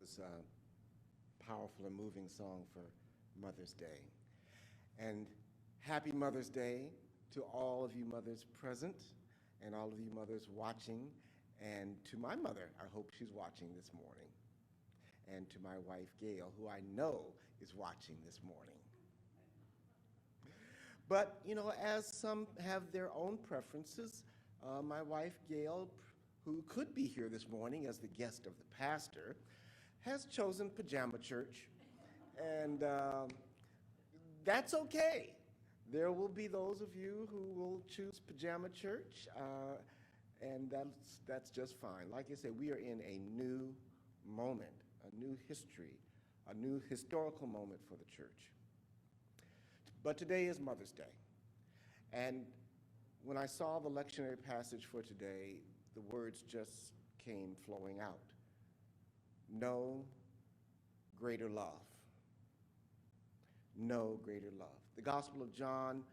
was a powerful and moving song for Mother's Day. And happy Mother's Day to all of you mothers present and all of you mothers watching, and to my mother, I hope she's watching this morning, and to my wife, Gail, who I know is watching this morning. But, you know, as some have their own preferences, my wife, Gail, who could be here this morning as the guest of the pastor, has chosen pajama church, and that's okay. There will be those of you who will choose pajama church, and that's just fine. Like I said, we are in a new moment, a new history, a new historical moment for the church. But today is Mother's Day, and when I saw the lectionary passage for today, the words just came flowing out. No greater love. No greater love. The Gospel of John,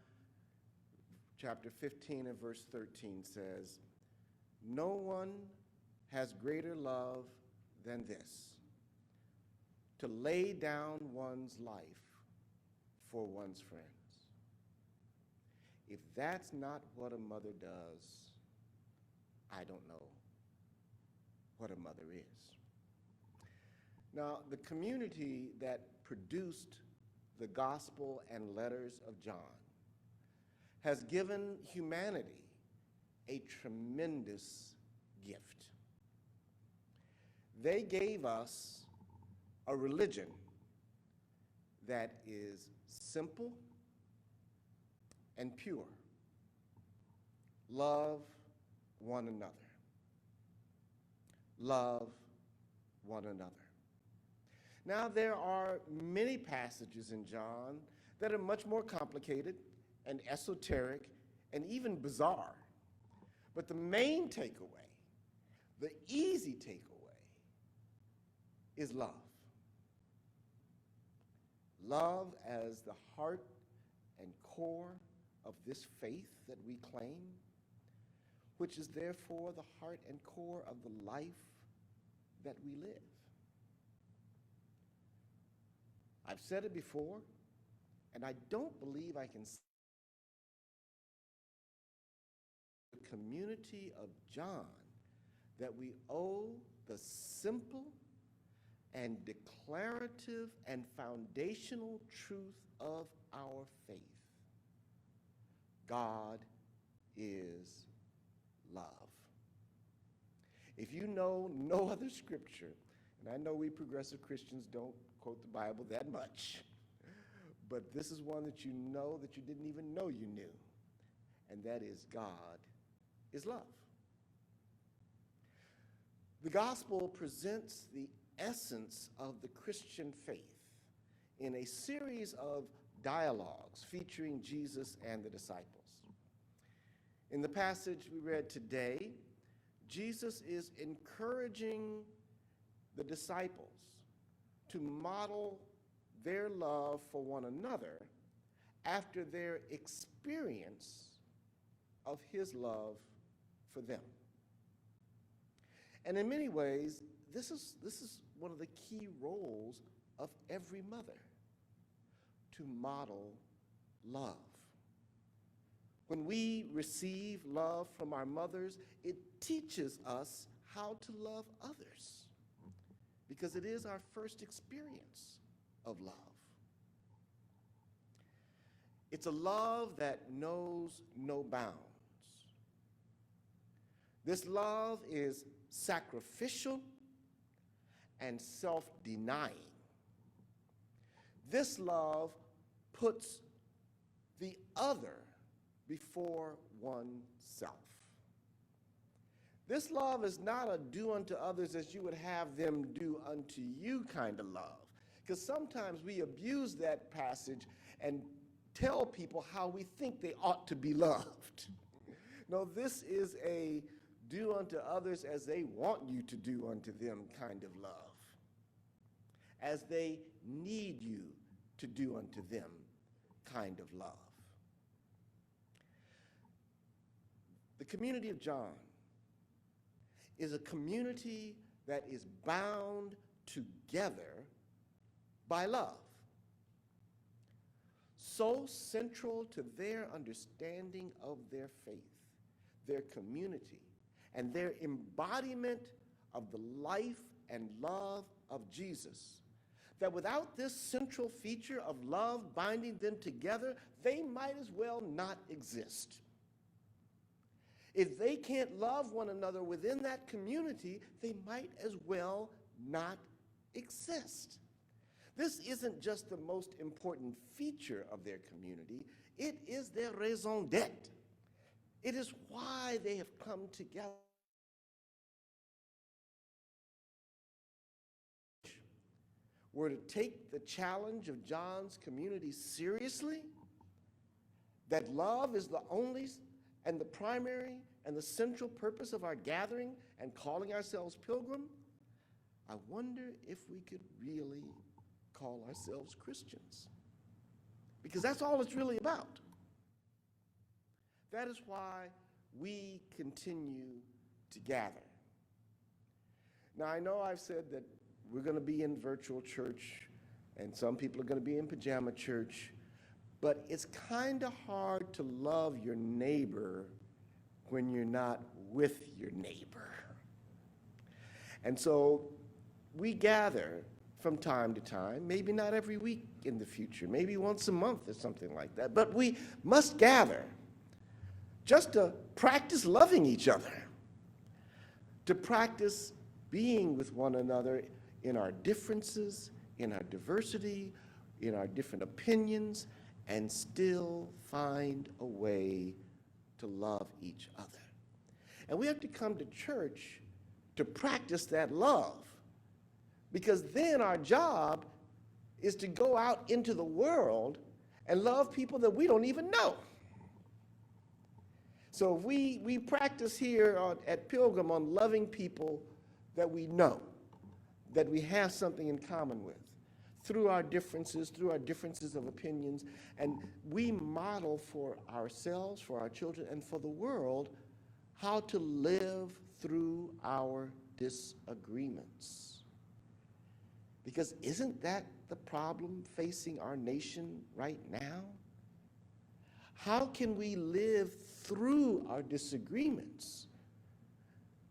chapter 15 and verse 13 says, "No one has greater love than this, to lay down one's life for one's friends." If that's not what a mother does, I don't know what a mother is. Now, the community that produced the Gospel and letters of John has given humanity a tremendous gift. They gave us a religion that is simple and pure. Love one another. Love one another. Now, there are many passages in John that are much more complicated and esoteric and even bizarre. But the main takeaway, the easy takeaway, is love. Love as the heart and core of this faith that we claim, which is therefore the heart and core of the life that we live. I've said it before, and I don't believe I can say the community of John that we owe the simple and declarative and foundational truth of our faith. God is love. If you know no other scripture, and I know we progressive Christians don't quote the Bible that much, but this is one that you know that you didn't even know you knew, and that is God is love. The gospel presents the essence of the Christian faith in a series of dialogues featuring Jesus and the disciples. In the passage we read today, Jesus is encouraging the disciples to model their love for one another after their experience of his love for them. And in many ways, this is one of the key roles of every mother, to model love. When we receive love from our mothers, it teaches us how to love others, because it is our first experience of love. It's a love that knows no bounds. This love is sacrificial and self-denying. This love puts the other before oneself. This love is not a do unto others as you would have them do unto you kind of love, because sometimes we abuse that passage and tell people how we think they ought to be loved. No, this is a do unto others as they want you to do unto them kind of love, as they need you to do unto them kind of love. The community of John is a community that is bound together by love. So central to their understanding of their faith, their community, and their embodiment of the life and love of Jesus, that without this central feature of love binding them together, they might as well not exist. If they can't love one another within that community, they might as well not exist. This isn't just the most important feature of their community, it is their raison d'etre. It is why they have come together. Were to take the challenge of John's community seriously, that love is the only and the primary and the central purpose of our gathering and calling ourselves pilgrim, I wonder if we could really call ourselves Christians. Because that's all it's really about. That is why we continue to gather. Now, I know I've said that we're going to be in virtual church, and some people are going to be in pajama church, but it's kind of hard to love your neighbor when you're not with your neighbor. And so we gather from time to time, maybe not every week in the future, maybe once a month or something like that, but we must gather just to practice loving each other, to practice being with one another in our differences, in our diversity, in our different opinions, and still find a way to love each other. And we have to come to church to practice that love, because then our job is to go out into the world and love people that we don't even know. So we practice here at Pilgrim on loving people that we know, that we have something in common with, through our differences of opinions, and we model for ourselves, for our children, and for the world how to live through our disagreements. Because isn't that the problem facing our nation right now? How can we live through our disagreements?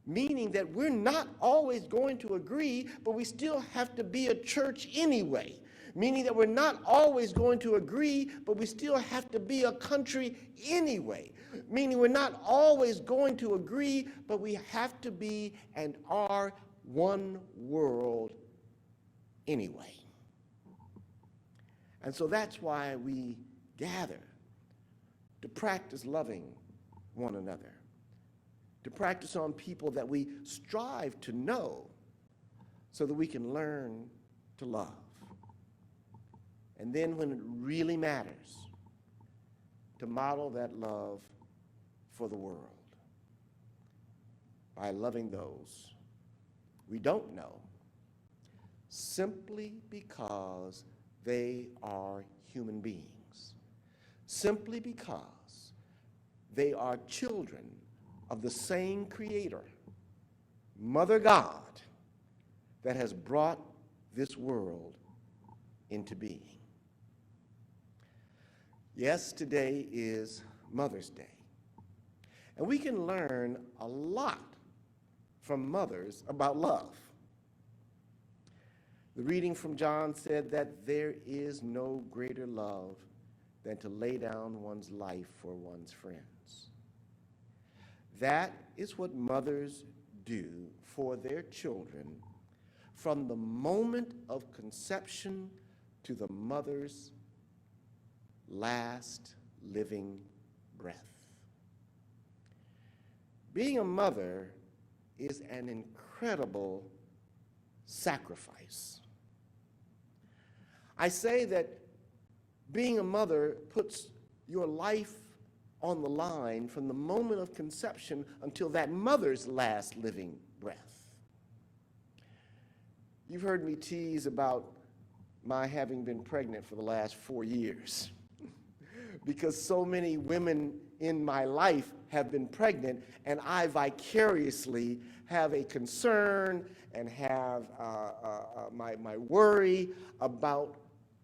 Meaning that we're not always going to agree, but we still have to be a church anyway. Meaning that we're not always going to agree, but we still have to be a country anyway. Meaning we're not always going to agree, but we have to be and are one world anyway. And so that's why we gather, to practice loving one another, to practice on people that we strive to know so that we can learn to love. And then when it really matters, to model that love for the world by loving those we don't know simply because they are human beings, simply because they are children of the same Creator, Mother God, that has brought this world into being. Yes, today is Mother's Day, and we can learn a lot from mothers about love. The reading from John said that there is no greater love than to lay down one's life for one's friends. That is what mothers do for their children from the moment of conception to the mother's last living breath. Being a mother is an incredible sacrifice. I say that being a mother puts your life on the line from the moment of conception until that mother's last living breath. You've heard me tease about my having been pregnant for the last 4 years because so many women in my life have been pregnant, and I vicariously have a concern and have my worry about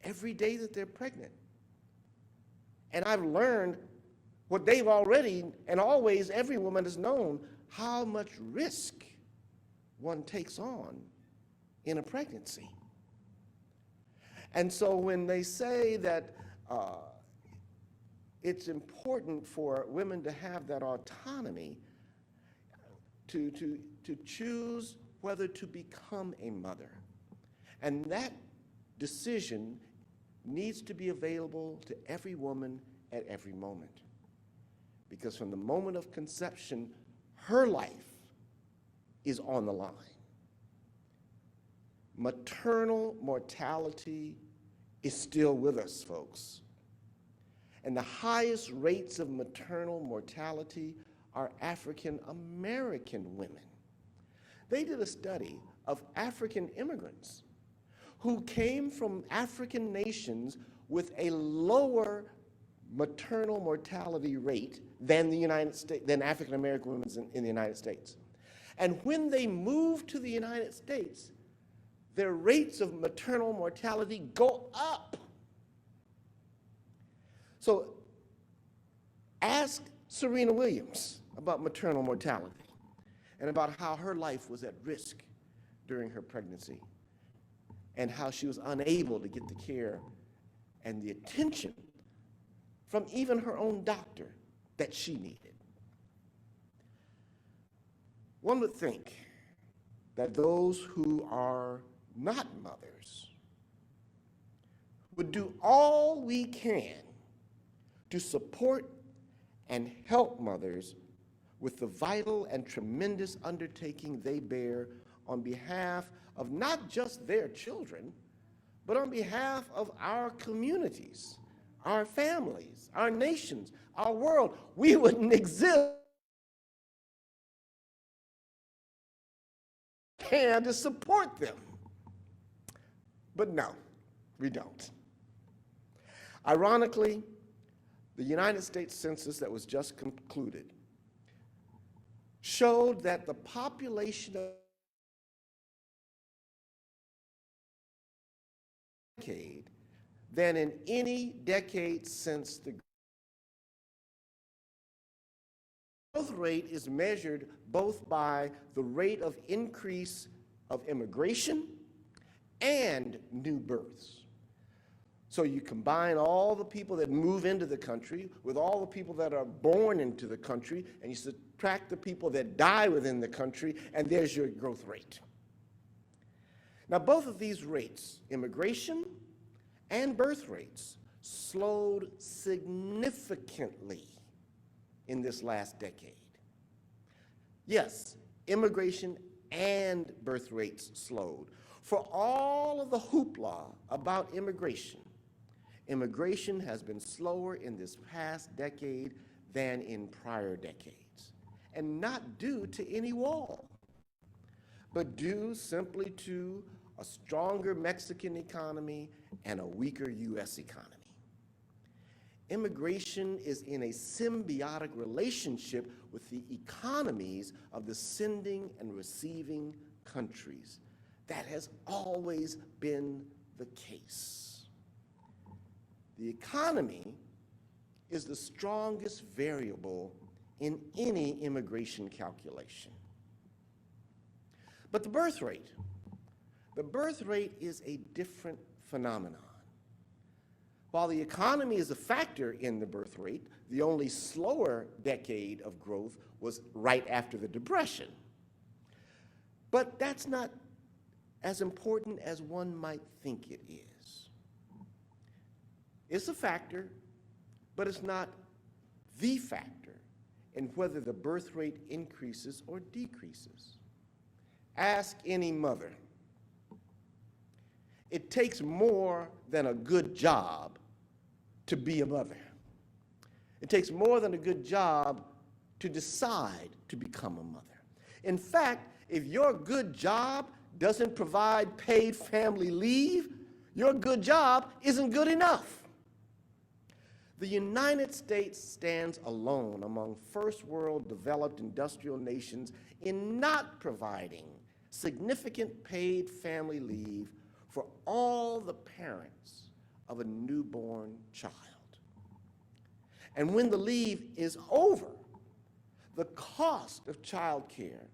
every day that they're pregnant. And I've learned what they've already, and always every woman has known, how much risk one takes on in a pregnancy. And so when they say that it's important for women to have that autonomy to choose whether to become a mother, and that decision needs to be available to every woman at every moment. Because from the moment of conception, her life is on the line. Maternal mortality is still with us, folks. And the highest rates of maternal mortality are African American women. They did a study of African immigrants who came from African nations with a lower maternal mortality rate than the United States, than African American women in the United States. And when they moved to the United States, their rates of maternal mortality go up. So ask Serena Williams about maternal mortality and about how her life was at risk during her pregnancy and how she was unable to get the care and the attention from even her own doctor that she needed. One would think that those who are not mothers would do all we can to support and help mothers with the vital and tremendous undertaking they bear on behalf of not just their children, but on behalf of our communities, our families, our nations, our world. We wouldn't exist and to support them. But no, we don't. Ironically, the United States Census that was just concluded showed that the population of decade than in any decade since the growth rate is measured both by the rate of increase of immigration and new births. So you combine all the people that move into the country with all the people that are born into the country, and you subtract the people that die within the country, and there's your growth rate. Now, both of these rates, immigration and birth rates, slowed significantly in this last decade. Yes, immigration and birth rates slowed. For all of the hoopla about immigration, immigration has been slower in this past decade than in prior decades, and not due to any wall, but due simply to a stronger Mexican economy and a weaker U.S. economy. Immigration is in a symbiotic relationship with the economies of the sending and receiving countries. That has always been the case. The economy is the strongest variable in any immigration calculation. But the birth rate is a different phenomenon. While the economy is a factor in the birth rate, the only slower decade of growth was right after the Depression. But that's not as important as one might think it is. It's a factor, but it's not the factor in whether the birth rate increases or decreases. Ask any mother. It takes more than a good job to be a mother. It takes more than a good job to decide to become a mother. In fact, if your good job doesn't provide paid family leave, your good job isn't good enough. The United States stands alone among first world developed industrial nations in not providing significant paid family leave for all the parents of a newborn child. And when the leave is over, the cost of child care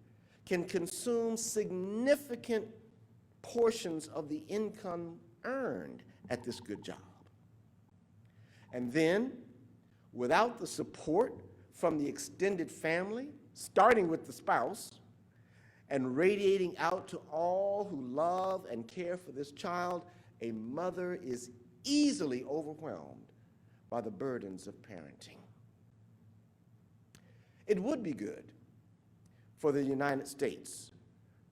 can consume significant portions of the income earned at this good job. And then, without the support from the extended family, starting with the spouse, and radiating out to all who love and care for this child, a mother is easily overwhelmed by the burdens of parenting. It would be good for the United States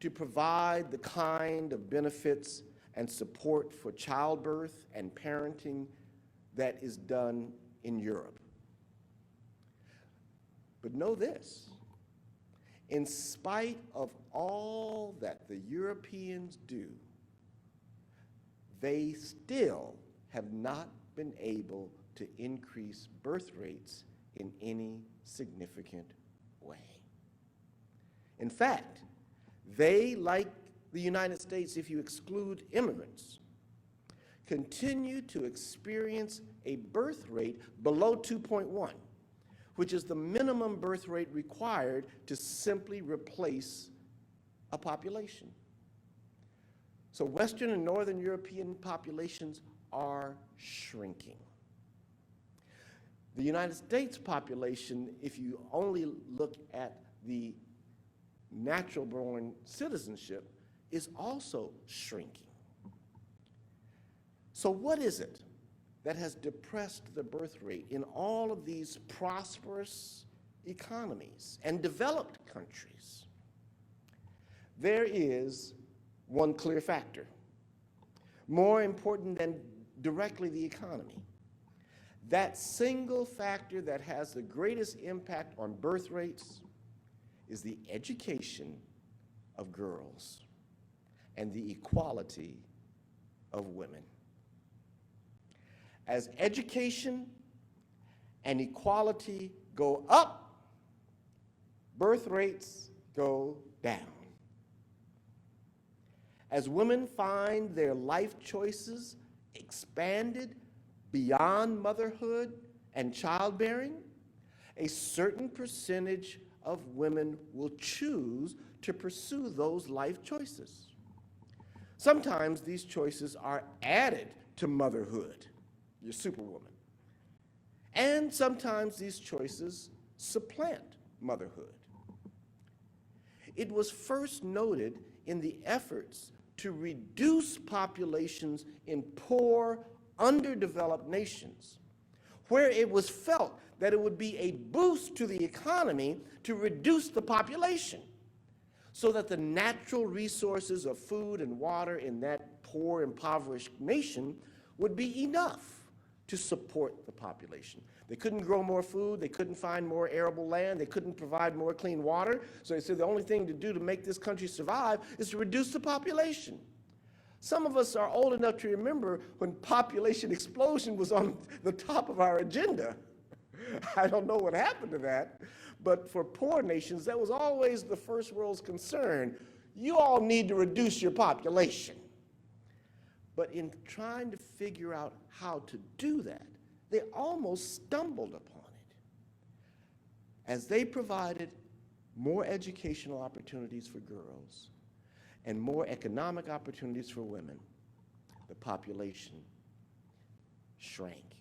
to provide the kind of benefits and support for childbirth and parenting that is done in Europe. But know this, in spite of all that the Europeans do, they still have not been able to increase birth rates in any significant way. In fact, they, like the United States, if you exclude immigrants, continue to experience a birth rate below 2.1, which is the minimum birth rate required to simply replace a population. So Western and Northern European populations are shrinking. The United States population, if you only look at the natural-born citizenship, is also shrinking. So what is it that has depressed the birth rate in all of these prosperous economies and developed countries? There is one clear factor, more important than directly the economy. That single factor that has the greatest impact on birth rates is the education of girls and the equality of women. As education and equality go up, birth rates go down. As women find their life choices expanded beyond motherhood and childbearing, a certain percentage of women will choose to pursue those life choices. Sometimes these choices are added to motherhood, your superwoman. And sometimes these choices supplant motherhood. It was first noted in the efforts to reduce populations in poor, underdeveloped nations, where it was felt that it would be a boost to the economy to reduce the population, so that the natural resources of food and water in that poor, impoverished nation would be enough to support the population. They couldn't grow more food, they couldn't find more arable land, they couldn't provide more clean water, so they said the only thing to do to make this country survive is to reduce the population. Some of us are old enough to remember when population explosion was on the top of our agenda. I don't know what happened to that, but for poor nations, that was always the first world's concern. You all need to reduce your population. But in trying to figure out how to do that, they almost stumbled upon it. As they provided more educational opportunities for girls and more economic opportunities for women, the population shrank.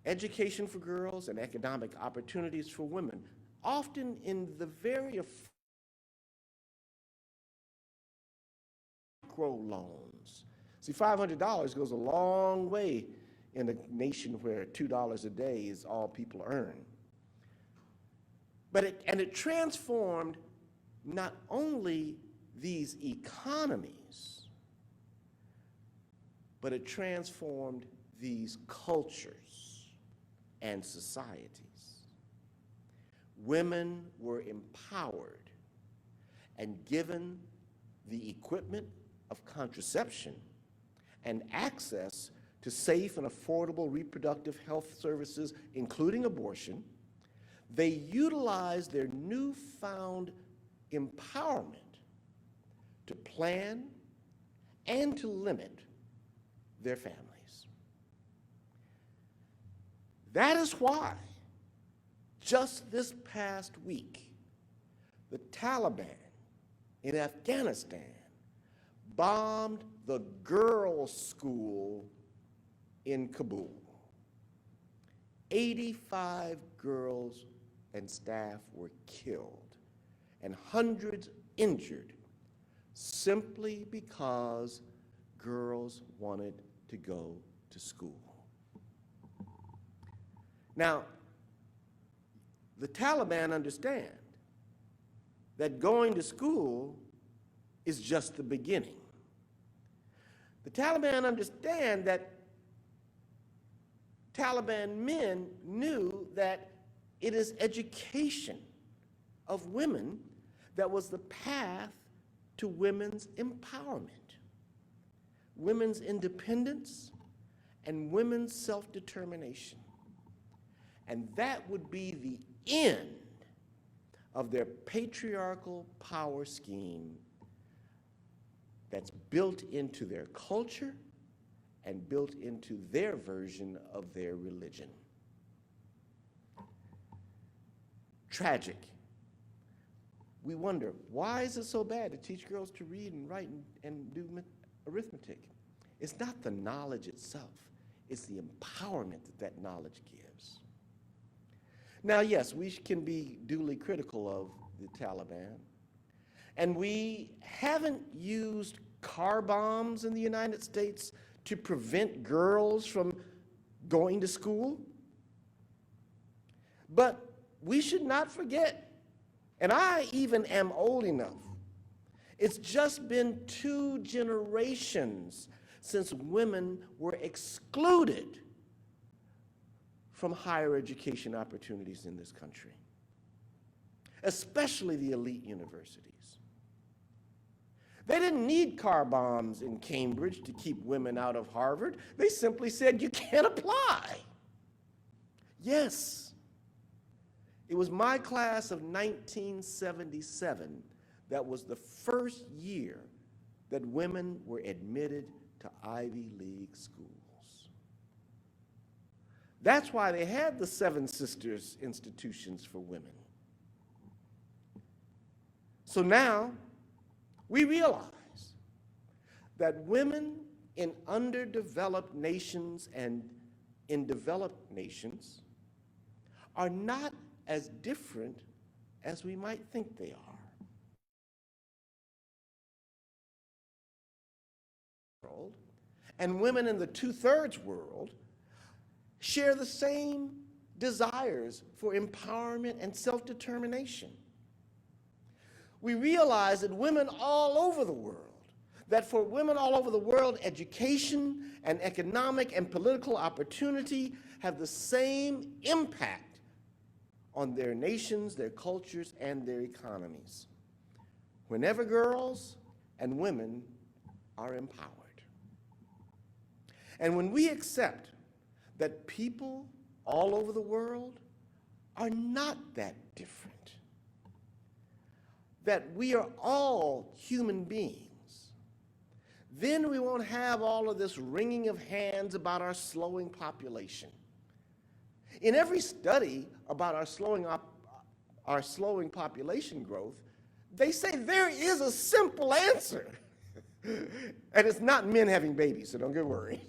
Education for girls and economic opportunities for women, often in the very micro loans. See, $500 goes a long way in a nation where $2 a day is all people earn. But it transformed not only these economies, but it transformed these cultures and societies. Women were empowered and given the equipment of contraception and access to safe and affordable reproductive health services, including abortion, they utilized their newfound empowerment to plan and to limit their families. That is why, just this past week, the Taliban in Afghanistan bombed the girls' school in Kabul. 85 girls and staff were killed and hundreds injured simply because girls wanted to go to school. Now, the Taliban understand that going to school is just the beginning. The Taliban understand that Taliban men knew that it is education of women that was the path to women's empowerment, women's independence, and women's self-determination. And that would be the end of their patriarchal power scheme that's built into their culture and built into their version of their religion. Tragic. We wonder, why is it so bad to teach girls to read and write and do arithmetic? It's not the knowledge itself, it's the empowerment that that knowledge gives. Now, yes, we can be duly critical of the Taliban, and we haven't used car bombs in the United States to prevent girls from going to school. But we should not forget, and I even am old enough, it's just been 2 generations since women were excluded from higher education opportunities in this country, especially the elite universities. They didn't need car bombs in Cambridge to keep women out of Harvard. They simply said, you can't apply. Yes, it was my class of 1977 that was the first year that women were admitted to Ivy League schools. That's why they had the Seven Sisters institutions for women. So now we realize that women in underdeveloped nations and in developed nations are not as different as we might think they are. And women in the 2/3 world share the same desires for empowerment and self-determination. We realize that women all over the world, that for women all over the world, education and economic and political opportunity have the same impact on their nations, their cultures, and their economies. Whenever girls and women are empowered. And when we accept that people all over the world are not that different, that we are all human beings, then we won't have all of this wringing of hands about our slowing population. In every study about our slowing population growth, they say there is a simple answer. And it's not men having babies, so don't get worried.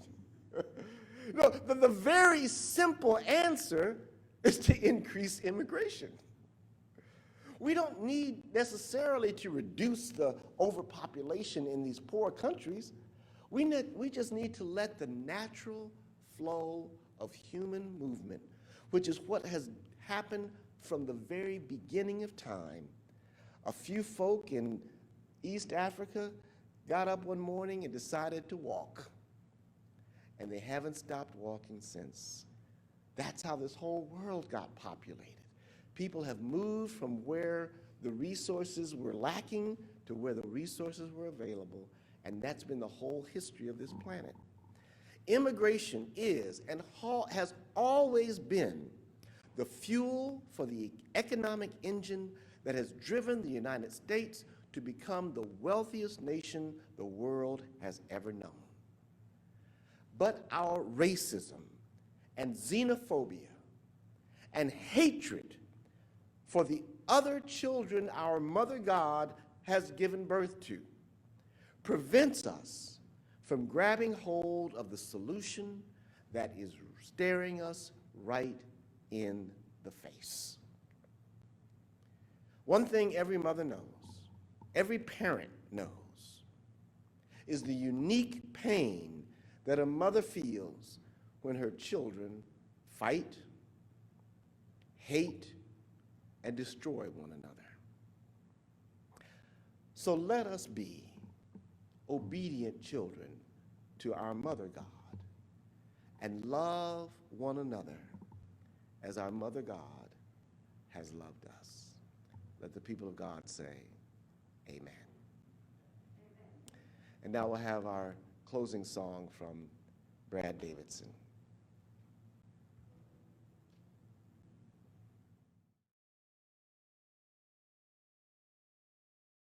No, the very simple answer is to increase immigration. We don't need necessarily to reduce the overpopulation in these poor countries. We just need to let the natural flow of human movement, which is what has happened from the very beginning of time. A few folk in East Africa got up one morning and decided to walk. And they haven't stopped walking since. That's how this whole world got populated. People have moved from where the resources were lacking to where the resources were available, And that's been the whole history of this planet. Immigration is and has always been the fuel for the economic engine that has driven the United States to become the wealthiest nation the world has ever known. But our racism and xenophobia and hatred for the other children our Mother God has given birth to prevents us from grabbing hold of the solution that is staring us right in the face. One thing every mother knows, every parent knows, is the unique pain that a mother feels when her children fight, hate, and destroy one another. So let us be obedient children to our Mother God and love one another as our Mother God has loved us. Let the people of God say, amen. And now we'll have our closing song from Brad Davidson.